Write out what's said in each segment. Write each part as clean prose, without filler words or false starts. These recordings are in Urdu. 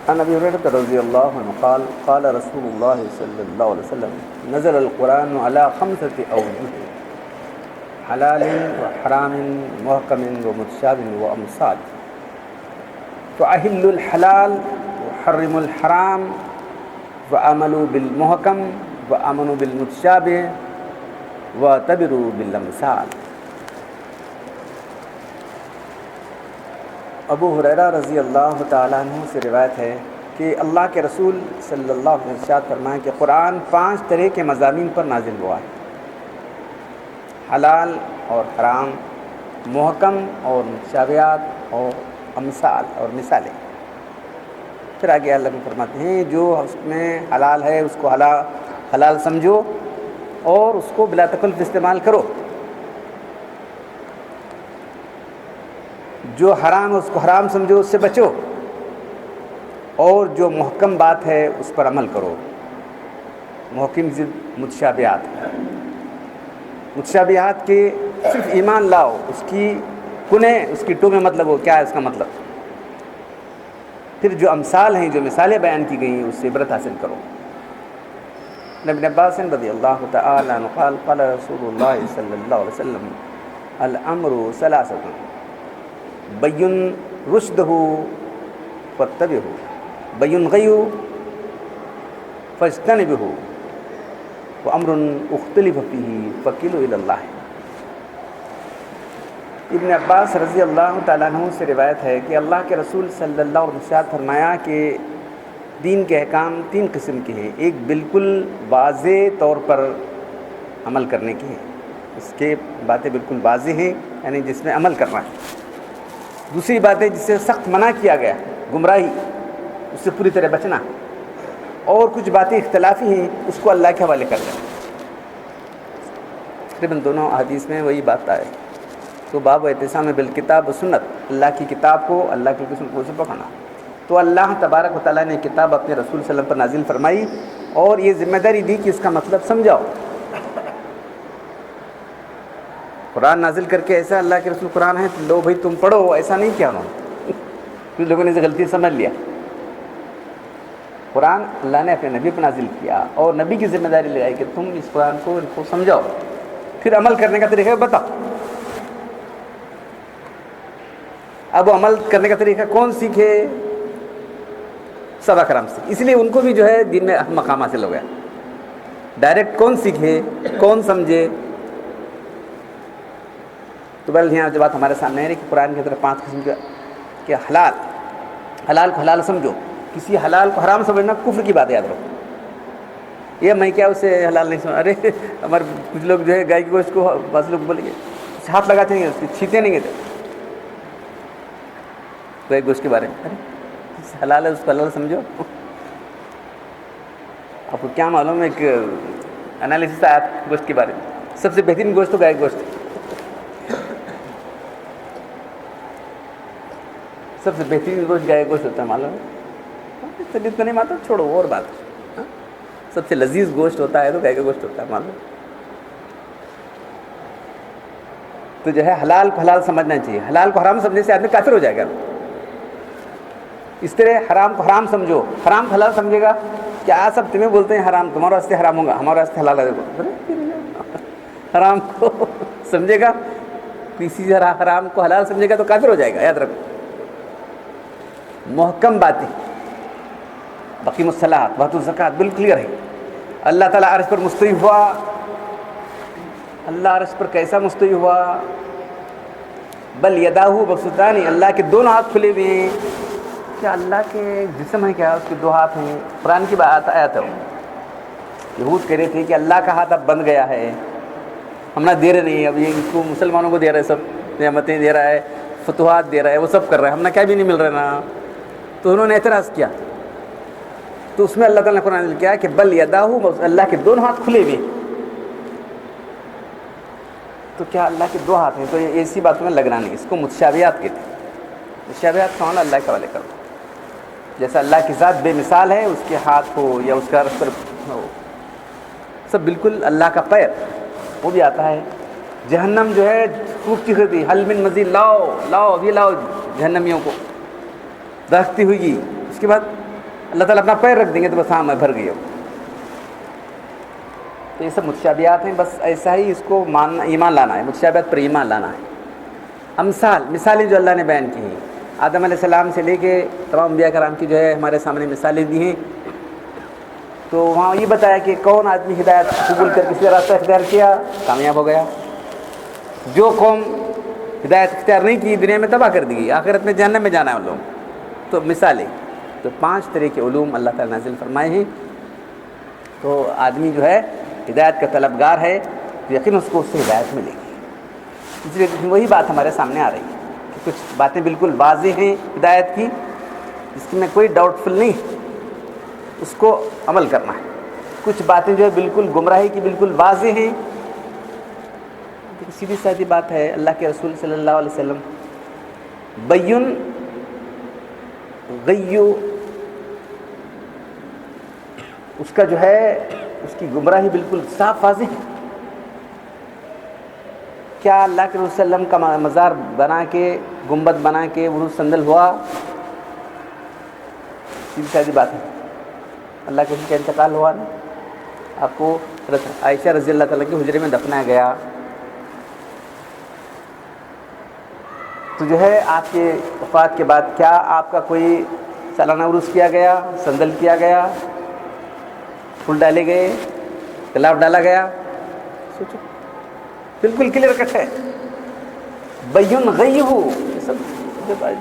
عن ابي هريره رضي الله عنه قال قال رسول الله صلى الله عليه وسلم نزل القرآن على 5 اوجه حلال وحرام محكم ومتشابه وامثال فأحلوا الحلال وحرموا الحرام وآمنوا بالمحكم وآمنوا بالمتشابه واعتبروا بالامثال۔ ابو ہریرہ رضی اللہ تعالیٰ عنہ سے روایت ہے کہ اللہ کے رسول صلی اللہ علیہ وسلم ارشاد فرمائیں کہ قرآن 5 طرح کے مضامین پر نازل ہوا ہے، حلال اور حرام، محکم اور متشابہات اور امثال اور مثالیں۔ پھر آگے اللہ نے فرماتے ہیں جو اس میں حلال ہے اس کو حلال سمجھو اور اس کو بلا تکلف استعمال کرو، جو حرام ہے اس کو حرام سمجھو، اس سے بچو، اور جو محکم بات ہے اس پر عمل کرو۔ محکم ضد متشابہات، متشابہات کے صرف ایمان لاؤ، اس کی کنیں اس کی ٹو میں مطلب ہو کیا ہے اس کا مطلب۔ پھر جو امثال ہیں، جو مثالیں بیان کی گئی ہیں، اس سے عبرت حاصل کرو۔ ابن عباس رضی اللہ تعالی عنہ قال قال رسول اللہ صلی اللہ علیہ وسلم الامر ثلاثۃ بین رشدہ فاتبعہ بین غی فاجتنبہ وامر اختلف فیہ فکلوا الی اللہ۔ ابن عباس رضی اللہ تعالیٰ عنہ سے روایت ہے کہ اللہ کے رسول صلی اللہ علیہ وسلم نے فرمایا کہ دین کے احکام 3 قسم کے ہیں، ایک بالکل واضح طور پر عمل کرنے کے ہیں، اس کے باتیں بالکل واضح ہیں یعنی جس میں عمل کرنا ہے۔ دوسری باتیں جس سے سخت منع کیا گیا، گمراہی، اس سے پوری طرح بچنا، اور کچھ باتیں اختلافی ہیں اس کو اللہ کے حوالے کر دیں۔ تقریباً دونوں حدیث میں وہی بات آئے تو باب اعتصام بالکتاب و سنت، اللہ کی کتاب کو اللہ کی سنت کو پکڑنا۔ تو اللہ تبارک و تعالیٰ نے کتاب اپنے رسول صلی اللہ علیہ وسلم پر نازل فرمائی اور یہ ذمہ داری دی کہ اس کا مطلب سمجھاؤ۔ قرآن نازل کر کے ایسا اللہ کے رسول قرآن ہے تو لو بھائی تم پڑھو، ایسا نہیں کیا انہوں نے، کچھ لوگوں نے اسے غلطی سمجھ لیا۔ قرآن اللہ نے اپنے نبی پر نازل کیا اور نبی کی ذمہ داری لگائی کہ تم اس قرآن کو ان کو سمجھاؤ، پھر عمل کرنے کا طریقہ بتاؤ۔ اب وہ عمل کرنے کا طریقہ کون سیکھے؟ صحابہ کرام سے، اس لیے ان کو بھی جو ہے دین میں مقام حاصل ہو گیا۔ ڈائریکٹ کون سیکھے، کون سمجھے؟ تو بل یہاں جو بات ہمارے سامنے ہے کہ قرآن کی طرف 5 قسم کے حلال کو حلال سمجھو، کسی حلال کو حرام سمجھنا کفر کی بات ہے، یاد رکھو۔ یہ میں کیا اسے حلال نہیں سمجھ، ارے ہمارے کچھ لوگ جو ہے گائے کے گوشت کو بعض لوگ بولیں گے ہاتھ لگاتے نہیں، اس کی چھینتے نہیں گے گائے گوشت کے بارے میں، ارے حلال ہے اس کو حلال سمجھو۔ آپ کو کیا معلوم ہے کہ انالیسس آیا گوشت کے بارے میں، سب سے بہترین گوشت تو گائے گوشت، سب سے بہترین گوشت گائے گوشت ہوتا ہے، معلوم ہے؟ طبیعت کو نہیں مانتا چھوڑو اور بات، سب سے لذیذ گوشت ہوتا ہے تو گائے کا گوشت ہوتا ہے، معلوم۔ تو جو ہے حلال کو حلال سمجھنا چاہیے، حلال کو حرام سمجھنے سے آدمی کافر ہو جائے گا۔ اس طرح حرام کو حرام سمجھو، حرام کو حلال سمجھے گا، کیا سب تمہیں بولتے ہیں حرام تمہارے واسطے حرام ہوگا، ہمارے واسطے حلال ہے، حرام کو سمجھے گا، کسی حرام کو حلال سمجھے گا تو کافر ہو جائے گا، یاد رکھو۔ محکم باتیں، بقیم الصلاۃ وآتوا الزکوٰۃ بالکل کلیئر ہے۔ اللہ تعالیٰ عرش پر مستوی ہوا، اللہ عرش پر کیسا مستوی ہوا؟ بل یداہ مبسوطتان، اللہ کے دونوں ہاتھ کھلے ہوئے ہیں۔ کیا اللہ کے جسم ہے کیا؟ اس کے 2 ہاتھ ہیں، قرآن کی بات آیا تھا۔ یہود کہہ رہے تھے کہ اللہ کا ہاتھ اب بند گیا ہے، ہم نہ دے رہے نہیں، اب یہ اس کو مسلمانوں کو دے رہا ہے، سب نعمتیں دے رہا ہے، فتوحات دے رہا ہے، وہ سب کر رہا ہے، ہم نہ کیا بھی نہیں مل رہا نا۔ تو انہوں نے اعتراض کیا، تو اس میں اللہ تعالیٰ نے قرآن نازل کیا کہ بل یداہ، اللہ کے 2 ہاتھ کھلے ہوئے۔ تو کیا اللہ کے 2 ہاتھ ہیں؟ تو یہ ایسی باتوں میں لگنا نہیں، اس کو متشابہات کہتے ہیں۔ متشابہات کون؟ اللہ کے حوالے کرو، جیسا اللہ کی ذات بے مثال ہے، اس کے ہاتھ ہو یا اس کا عرش پر ہو، سب بالکل اللہ کا پیر، وہ بھی آتا ہے۔ جہنم جو ہے خوب چیختی، حل من مزید، لاؤ لاؤ ابھی لاؤ، جہنمیوں کو درختی ہوئی۔ اس کے بعد اللہ تعالیٰ اپنا پیر رکھ دیں گے تو بس ہاں میں بھر گئی ہوں. تو یہ سب متشابہات ہیں، بس ایسا ہی اس کو ماننا، ایمان لانا ہے، متشابہات پر ایمان لانا ہے. مثالیں جو اللہ نے بیان کی ہیں، آدم علیہ السلام سے لے کے تمام انبیاء کرام کی جو ہے ہمارے سامنے مثالیں دی ہیں. تو وہاں یہ بتایا کہ کون آدمی ہدایت قبول کر کسی راستہ اختیار کیا کامیاب ہو گیا، جو قوم ہدایت اختیار نہیں کی دنیا میں تباہ کر دی گئی، آخرت میں جہنم میں جانا ہے ان لوگوں. تو مثالیں، تو 5 طرح کے علوم اللہ تعالیٰ نازل فرمائے ہیں. تو آدمی جو ہے ہدایت کا طلبگار ہے تو یقین اس کو اس سے ہدایت ملے گی. اس لیے وہی بات ہمارے سامنے آ رہی ہے کہ کچھ باتیں بالکل واضح ہیں ہدایت کی، جس میں کوئی ڈاؤٹ فل نہیں، اس کو عمل کرنا ہے. کچھ باتیں جو ہے بالکل گمراہی کی بالکل واضح ہیں. سیدھی سادھی بات ہے، اللہ کے رسول صلی اللہ علیہ وسلم بین غیو، اس کا جو ہے اس کی گمراہی بالکل صاف واضح ہے. کیا اللہ کے رسول صلی اللہ علیہ وسلم کا مزار بنا کے، گنبد بنا کے وہ صندل ہوا؟ سیدھی سادھی بات ہے. اللہ کے رسول کا انتقال ہوا نا، آپ کو عائشہ رضی اللہ تعالیٰ کے حجرے میں دفنایا گیا. تو جو ہے آپ کے وفات کے بعد کیا آپ کا کوئی سالانہ عرس کیا گیا، صندل کیا گیا، پھول ڈالے گئے، گلاب ڈالا گیا؟ سوچو، بالکل کلیئر کٹ ہے. بین غیہ،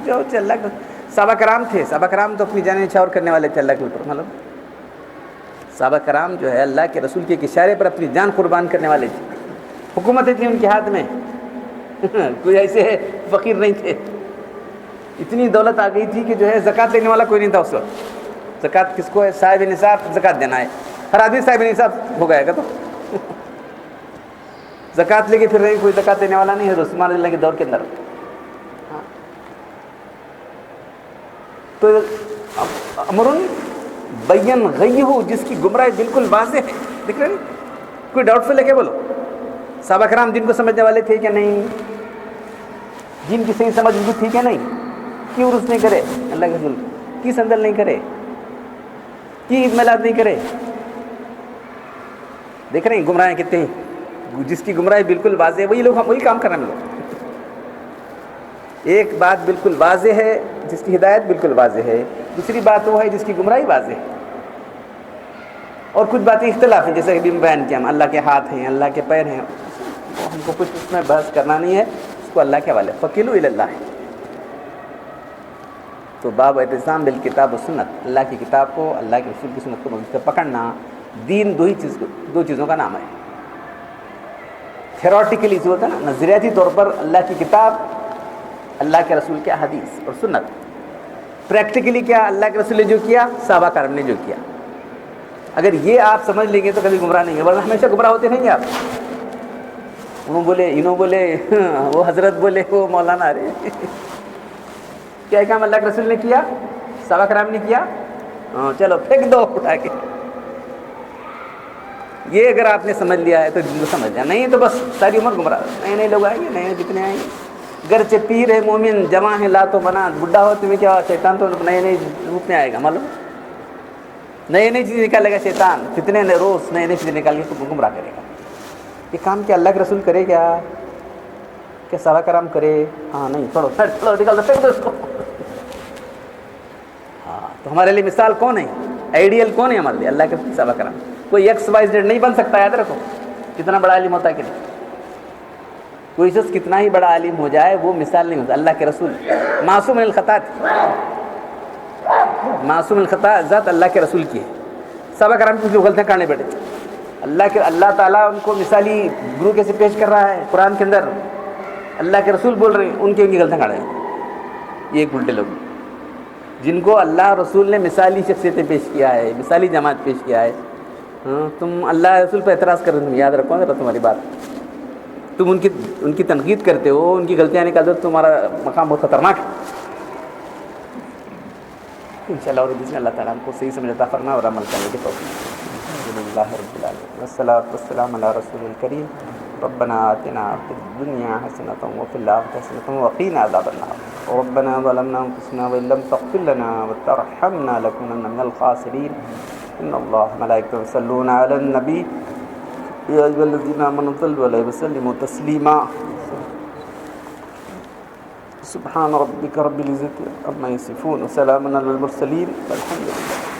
جو اللہ کا صحابہ کرام تھے، صحابہ کرام تو اپنی جانیں نچھاور کرنے والے تھے اللہ کے اوپر. مطلب صحابہ کرام جو ہے اللہ کے رسول کے اشارے پر اپنی جان قربان کرنے والے تھے. حکومتیں تھیں ان کے ہاتھ میں، کوئی ایسے فقیر نہیں تھے. اتنی دولت آ گئی تھی کہ جو ہے زکوٰۃ لینے والا کوئی نہیں تھا اس وقت. زکوٰۃ کس کو ہے؟ صاحب نصاب زکوٰۃ دینا ہے. ہر آدمی صاحب نصاب ہو گیا گا تو زکوٰۃ لے کے پھر رہے، کوئی زکوٰۃ دینے والا نہیں ہے عثمان رضی اللہ کے دور کے اندر. تو امرن بین غیہ، جس کی گمراہی بالکل واضح ہے. دیکھ رہے نہیں، کوئی ڈاؤٹ فل ہے کیا؟ بولو. صحابہ کرام دین کو سمجھنے والے تھے کہ نہیں؟ دین کی صحیح سمجھ بھی تھی کہ نہیں؟ کیوں عرس نہیں کرے اللہ کے رسول؟ کی صندل نہیں کرے؟ کی عید میلاد نہیں کرے؟ دیکھ رہے ہیں گمراہ کتنے ہیں. جس کی گمراہی بالکل واضح ہے وہی لوگ، ہم وہی کام کر رہے ہیں. لوگ ایک بات بالکل واضح ہے جس کی ہدایت بالکل واضح ہے، دوسری بات وہ ہے جس کی گمراہی واضح ہے. اور کچھ باتیں اختلاف ہیں، جیسے کہ بیان کیا ہم، اللہ کے ہاتھ ہیں، اللہ کے پیر ہیں، ہم کو کچھ اس میں بحث کرنا نہیں ہے، اس کو اللہ کے حوالے فقیلو الی اللہ ہے. تو باب اعتصام بالکتاب و سنت، اللہ کی کتاب کو، اللہ کے رسول کی سنت کو مضبوط کر پکڑنا. دین دو چیزوں کا نام ہے. تھیوریٹیکلی جو ہوتا ہے نا، نظریاتی طور پر اللہ کی کتاب، اللہ کے رسول کے حدیث اور سنت. پریکٹیکلی کیا اللہ کے رسول نے جو کیا، صحابہ کرام نے جو کیا. اگر یہ آپ سمجھ لیں گے تو کبھی گمراہ نہیں گے، ورنہ ہمیشہ گمراہ ہوتے رہیں گے آپ. انہوں بولے، انہوں بولے، وہ حضرت بولے، وہ مولانا. ارے کیا کام اللہ کے رسول نے کیا، صحابہ کرام نے کیا، چلو پھینک دو اٹھا کے. یہ اگر آپ نے سمجھ لیا ہے تو دین کو سمجھ لیا، نہیں تو بس ساری عمر گمراہ. نئے نئے لوگ آئیں گے، نئے جتنے آئیں گے، گرچہ پیر ہے مومن جمع ہے لا تو بنا، بڈھا ہو تمہیں کیا، شیطان تو نئے نئے روپ میں آئے گا. معلوم نئے نئی چیزیں نکالے گا شیطان، فتنے نے روز نئے نئی چیزیں نکال کے گمراہ کرے گا. یہ کام کیا اللہ کے رسول کرے کیا صحابہ کرام کرے؟ ہاں نہیں، چھوڑو نکال دو، پھینک دو اس کو. ہاں تو ہمارے لیے مثال کون ہے، آئیڈیل کون ہے ہمارے لیے؟ اللہ کے صحابہ کرام. کوئی ایکس وائی زیڈ نہیں بن سکتا. یاد رکھو، کتنا بڑا عالم ہوتا ہے کہ نہیں، کوئی شخص کتنا ہی بڑا عالم ہو جائے وہ مثال نہیں ہوتا. اللہ کے رسول معصوم الخطا تھے، معصوم الخطا ذات اللہ کے رسول کی ہے. صحابہ کرام کی جو غلطیاں کرنے بیٹھے تھے، اللہ تعالیٰ ان کو مثالی گرو کیسے پیش کر رہا ہے قرآن کے اندر. اللہ کے رسول بول رہے ہیں، ان کی غلطیاں کھڑے ہیں. یہ ایک الٹے لوگ جن کو اللہ رسول نے مثالی شخصیتیں پیش کیا ہے، مثالی جماعت پیش کیا ہے. تم اللہ رسول پہ اعتراض کر رہے ہو. یاد رکھو ذرا تمہاری بات، تم ان کی تنقید کرتے ہو، ان کی غلطیاں نکالتے ہو، تمہارا مقام بہت خطرناک ہے. انشاءاللہ اور بسم اللہ تعالیٰ ہم کو صحیح سمجھ عطا فرمائے اور عمل کرنے کی توفیق. الحمدللہ رب العالمین والصلاۃ والسلام علی رسول الکریم. ربنا آتنا فی الدنیا حسنۃ وفی الآخرۃ حسنۃ وقنا عذاب النار. ربنا ظلمنا أنفسنا وإن لم تغفر لنا وترحمنا لنكونن من الخاسرين إن الله ملائكته يصلون على النبي يا أيها الذين آمنوا صلوا عليه وسلموا تسليما سبحان ربك رب العزة عما يصفون وسلام على المرسلين والحمد لله